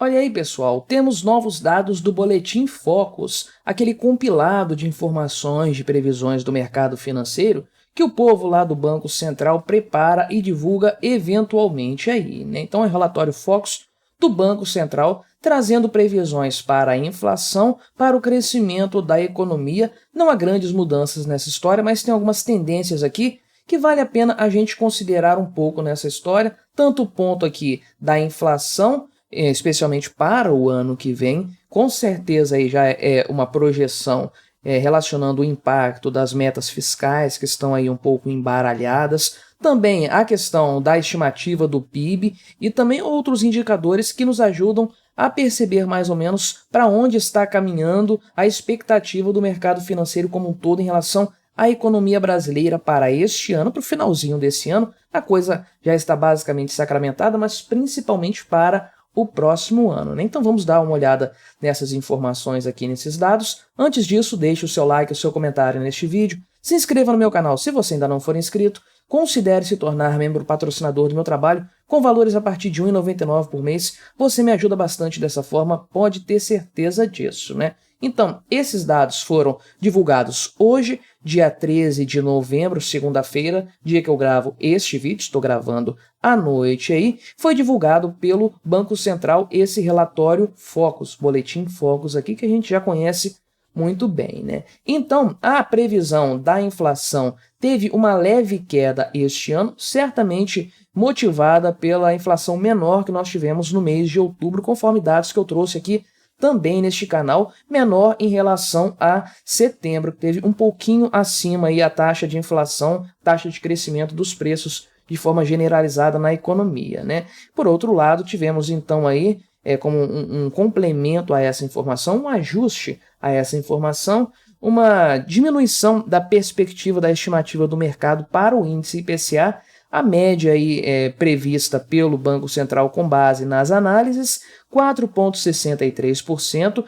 Olha aí, pessoal, temos novos dados do Boletim Focus, aquele compilado de informações de previsões do mercado financeiro que o povo lá do Banco Central prepara e divulga eventualmente aí, né? Então é o relatório Focus do Banco Central trazendo previsões para a inflação, para o crescimento da economia. Não há grandes mudanças nessa história, mas tem algumas tendências aqui que vale a pena a gente considerar um pouco nessa história, tanto o ponto aqui da inflação, especialmente para o ano que vem, com certeza aí já é uma projeção relacionando o impacto das metas fiscais que estão aí um pouco embaralhadas, também a questão da estimativa do PIB e também outros indicadores que nos ajudam a perceber mais ou menos para onde está caminhando a expectativa do mercado financeiro como um todo em relação à economia brasileira para este ano, para o finalzinho desse ano. A coisa já está basicamente sacramentada, mas principalmente para o próximo ano, né? Então vamos dar uma olhada nessas informações aqui, nesses dados. Antes disso, deixe o seu like, o seu comentário neste vídeo, se inscreva no meu canal se você ainda não for inscrito, considere se tornar membro patrocinador do meu trabalho com valores a partir de R$ 1,99 por mês. Você me ajuda bastante dessa forma, pode ter certeza disso, né? Então, esses dados foram divulgados hoje, dia 13 de novembro, segunda-feira, dia que eu gravo este vídeo, estou gravando à noite aí, foi divulgado pelo Banco Central esse relatório Focus, Boletim Focus aqui, que a gente já conhece muito bem, né? Então, a previsão da inflação teve uma leve queda este ano, certamente motivada pela inflação menor que nós tivemos no mês de outubro, conforme dados que eu trouxe aqui também neste canal, menor em relação a setembro, que teve um pouquinho acima aí a taxa de inflação, taxa de crescimento dos preços de forma generalizada na economia, né? Por outro lado, tivemos então aí, como um complemento a essa informação, um ajuste a essa informação, uma diminuição da perspectiva da estimativa do mercado para o índice IPCA. A média aí prevista pelo Banco Central com base nas análises, 4,63%,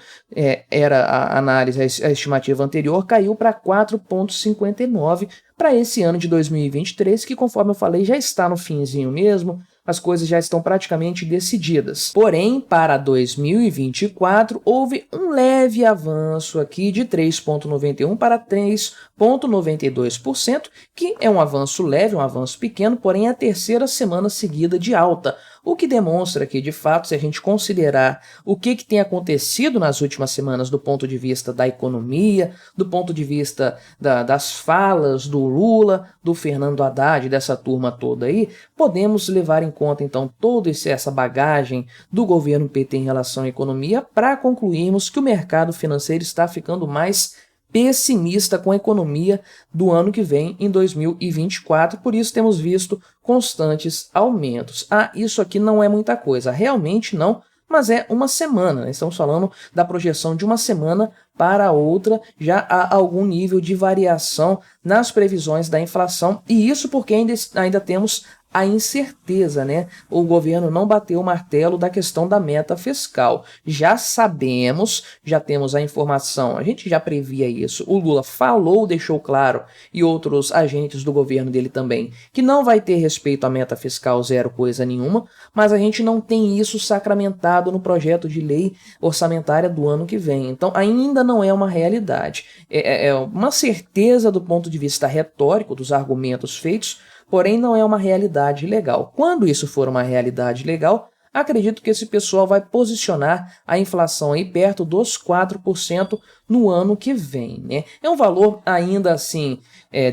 era a análise, a estimativa anterior, caiu para 4,59% para esse ano de 2023, que, conforme eu falei, já está no finzinho mesmo, as coisas já estão praticamente decididas. Porém, para 2024, houve um leve avanço aqui de 3,91% para 3,92%, que é um avanço leve, um avanço pequeno, porém é a terceira semana seguida de alta, o que demonstra que, de fato, se a gente considerar o que tem acontecido nas últimas semanas do ponto de vista da economia, do ponto de vista das falas do Lula, do Fernando Haddad, dessa turma toda aí, podemos levar em conta, então, toda essa bagagem do governo PT em relação à economia para concluirmos que o mercado financeiro está ficando mais pessimista com a economia do ano que vem, em 2024, por isso temos visto constantes aumentos. Isso aqui não é muita coisa, realmente não, mas é uma semana, né? Estamos falando da projeção de uma semana para outra, já há algum nível de variação nas previsões da inflação, e isso porque ainda temos a incerteza, né? O governo não bateu o martelo da questão da meta fiscal. Já sabemos, já temos a informação, a gente já previa isso. O Lula falou, deixou claro, e outros agentes do governo dele também, que não vai ter respeito à meta fiscal zero coisa nenhuma, mas a gente não tem isso sacramentado no projeto de lei orçamentária do ano que vem. Então ainda não é uma realidade. É uma certeza do ponto de vista retórico dos argumentos feitos, porém não é uma realidade legal. Quando isso for uma realidade legal, acredito que esse pessoal vai posicionar a inflação aí perto dos 4% no ano que vem, né? É um valor ainda assim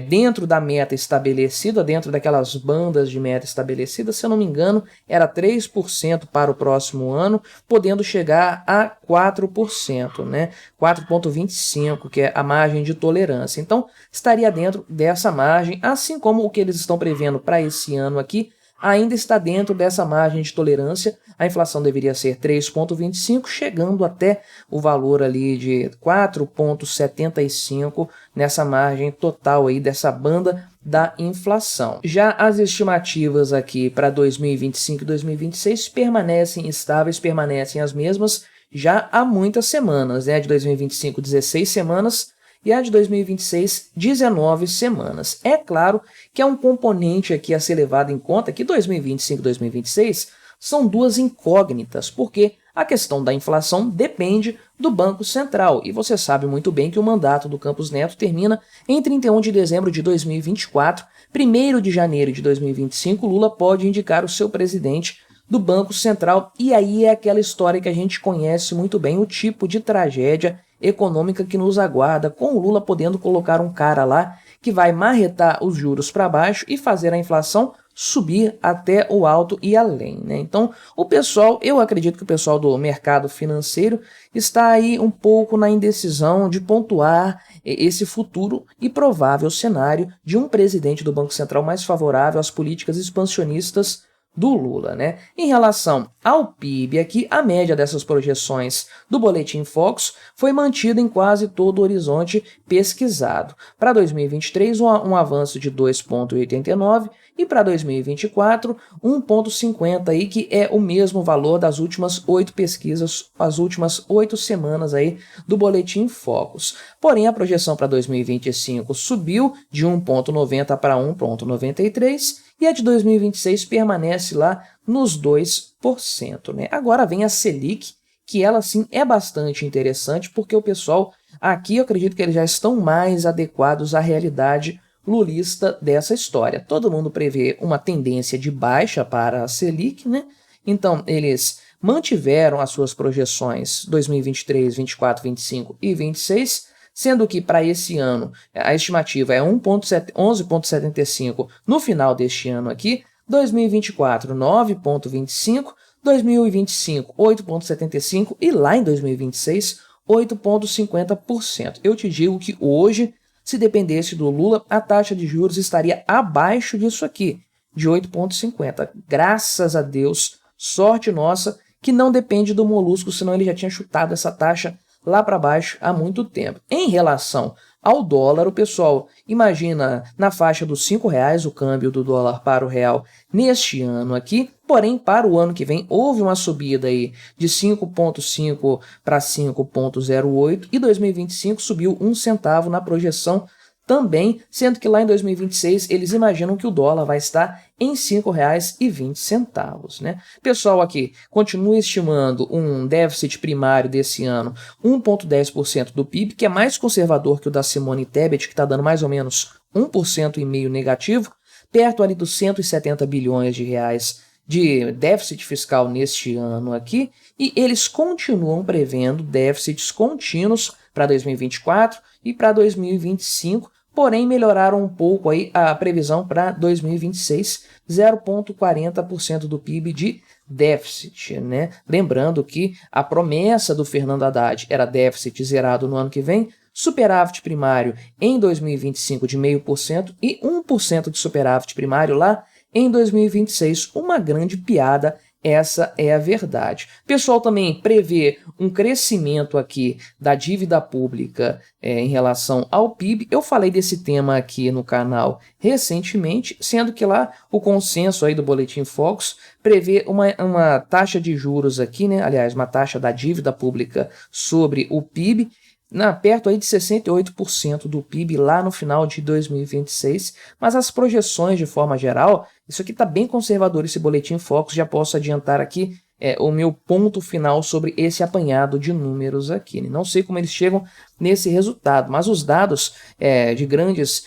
dentro da meta estabelecida, dentro daquelas bandas de meta estabelecidas, se eu não me engano, era 3% para o próximo ano, podendo chegar a 4%, né? 4,25%, que é a margem de tolerância. Então, estaria dentro dessa margem, assim como o que eles estão prevendo para esse ano aqui, ainda está dentro dessa margem de tolerância. A inflação deveria ser 3,25, chegando até o valor ali de 4,75 nessa margem total aí dessa banda da inflação. Já as estimativas aqui para 2025 e 2026 permanecem estáveis, permanecem as mesmas já há muitas semanas, né? De 2025, 16 semanas, e a de 2026, 19 semanas. É claro que há um componente aqui a ser levado em conta, que 2025 e 2026 são duas incógnitas, porque A questão da inflação depende do Banco Central, e você sabe muito bem que o mandato do Campos Neto termina em 31 de dezembro de 2024, 1º de janeiro de 2025, Lula pode indicar o seu presidente do Banco Central, e aí é aquela história que a gente conhece muito bem, o tipo de tragédia econômica que nos aguarda, com o Lula podendo colocar um cara lá que vai marretar os juros para baixo e fazer a inflação subir até o alto e além, né? Então, eu acredito que o pessoal do mercado financeiro está aí um pouco na indecisão de pontuar esse futuro e provável cenário de um presidente do Banco Central mais favorável às políticas expansionistas do Lula, né? Em relação ao PIB aqui, a média dessas projeções do Boletim Focus foi mantida em quase todo o horizonte pesquisado. Para 2023, um avanço de 2,89 e para 2024, 1,50 aí, que é o mesmo valor das últimas 8 pesquisas, as últimas 8 semanas aí do Boletim Focus. Porém, a projeção para 2025 subiu de 1,90 para 1,93 e a de 2026 permanece lá nos 2%, né? Agora vem a Selic, que ela sim é bastante interessante, porque o pessoal aqui, eu acredito que eles já estão mais adequados à realidade lulista dessa história. Todo mundo prevê uma tendência de baixa para a Selic, né? Então, eles mantiveram as suas projeções 2023, 24, 25 e 26, sendo que para esse ano a estimativa é 11,75 no final deste ano aqui, 2024 9,25, 2025 8,75 e lá em 2026 8,50%. Eu te digo que hoje, se dependesse do Lula, a taxa de juros estaria abaixo disso aqui, de 8,50. Graças a Deus, sorte nossa, que não depende do Molusco, senão ele já tinha chutado essa taxa lá para baixo há muito tempo. Em relação ao dólar, o pessoal imagina na faixa dos R$5 o câmbio do dólar para o real neste ano aqui, porém para o ano que vem houve uma subida aí de 5,5 para 5,08 e 2025 subiu 1 centavo na projeção também, sendo que lá em 2026 eles imaginam que o dólar vai estar em R$ 5,20, né? Pessoal aqui continua estimando um déficit primário desse ano 1,10% do PIB, que é mais conservador que o da Simone Tebet, que está dando mais ou menos 1,5% negativo, perto ali dos 170 bilhões de reais de déficit fiscal neste ano aqui, e eles continuam prevendo déficits contínuos para 2024 e para 2025, porém melhoraram um pouco aí a previsão para 2026, 0,40% do PIB de déficit, né? Lembrando que a promessa do Fernando Haddad era déficit zerado no ano que vem, superávit primário em 2025 de 0,5% e 1% de superávit primário lá em 2026. Uma grande piada, essa é a verdade. O pessoal também prevê um crescimento aqui da dívida pública em relação ao PIB. Eu falei desse tema aqui no canal recentemente, sendo que lá o consenso aí do Boletim Focus prevê uma taxa de juros aqui, né? Aliás, uma taxa da dívida pública sobre o PIB, perto aí de 68% do PIB lá no final de 2026, mas as projeções de forma geral, isso aqui está bem conservador, esse Boletim Focus, já posso adiantar aqui o meu ponto final sobre esse apanhado de números aqui. Não sei como eles chegam nesse resultado, mas os dados de grandes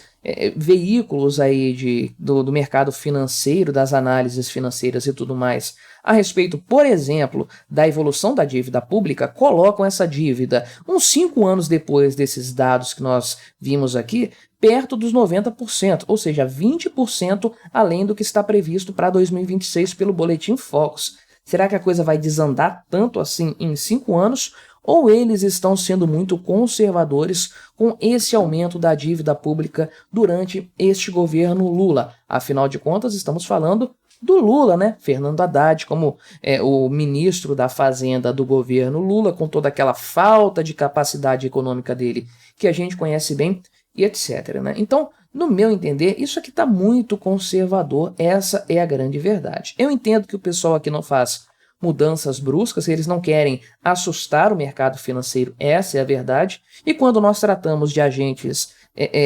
veículos aí do mercado financeiro, das análises financeiras e tudo mais, a respeito, por exemplo, da evolução da dívida pública, colocam essa dívida, uns 5 anos depois desses dados que nós vimos aqui, perto dos 90%, ou seja, 20% além do que está previsto para 2026 pelo Boletim Focus. Será que a coisa vai desandar tanto assim em 5 anos? Ou eles estão sendo muito conservadores com esse aumento da dívida pública durante este governo Lula? Afinal de contas, estamos falando do Lula, né? Fernando Haddad, como o ministro da Fazenda do governo Lula, com toda aquela falta de capacidade econômica dele, que a gente conhece bem, e etc, né? Então, no meu entender, isso aqui está muito conservador, essa é a grande verdade. Eu entendo que o pessoal aqui não faz mudanças bruscas, eles não querem assustar o mercado financeiro, essa é a verdade, e quando nós tratamos de agentes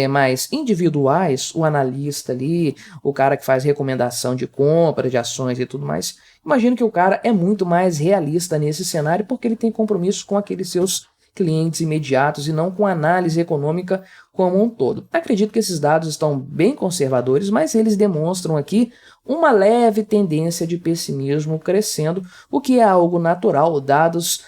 mais individuais, o analista ali, o cara que faz recomendação de compra de ações e tudo mais, imagino que o cara é muito mais realista nesse cenário porque ele tem compromisso com aqueles seus clientes imediatos e não com análise econômica como um todo. Acredito que esses dados estão bem conservadores, mas eles demonstram aqui uma leve tendência de pessimismo crescendo, o que é algo natural, dados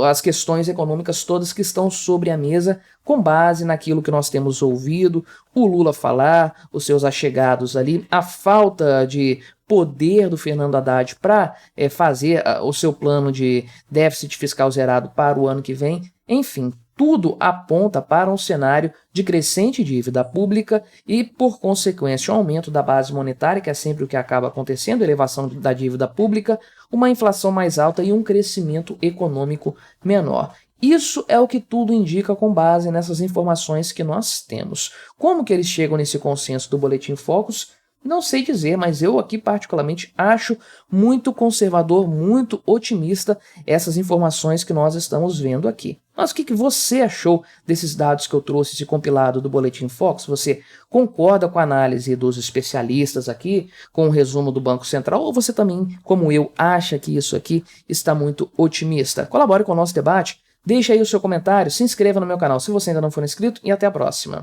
as questões econômicas todas que estão sobre a mesa, com base naquilo que nós temos ouvido, o Lula falar, os seus achegados ali, a falta de poder do Fernando Haddad para fazer o seu plano de déficit fiscal zerado para o ano que vem. Enfim, tudo aponta para um cenário de crescente dívida pública e, por consequência, um aumento da base monetária, que é sempre o que acaba acontecendo, elevação da dívida pública, uma inflação mais alta e um crescimento econômico menor. Isso é o que tudo indica com base nessas informações que nós temos. Como que eles chegam nesse consenso do Boletim Focus? Não sei dizer, mas eu aqui particularmente acho muito conservador, muito otimista essas informações que nós estamos vendo aqui. Mas o que você achou desses dados que eu trouxe, esse compilado do Boletim Focus? Você concorda com a análise dos especialistas aqui, com o resumo do Banco Central, ou você também, como eu, acha que isso aqui está muito otimista? Colabore com o nosso debate, deixe aí o seu comentário, se inscreva no meu canal se você ainda não for inscrito e até a próxima.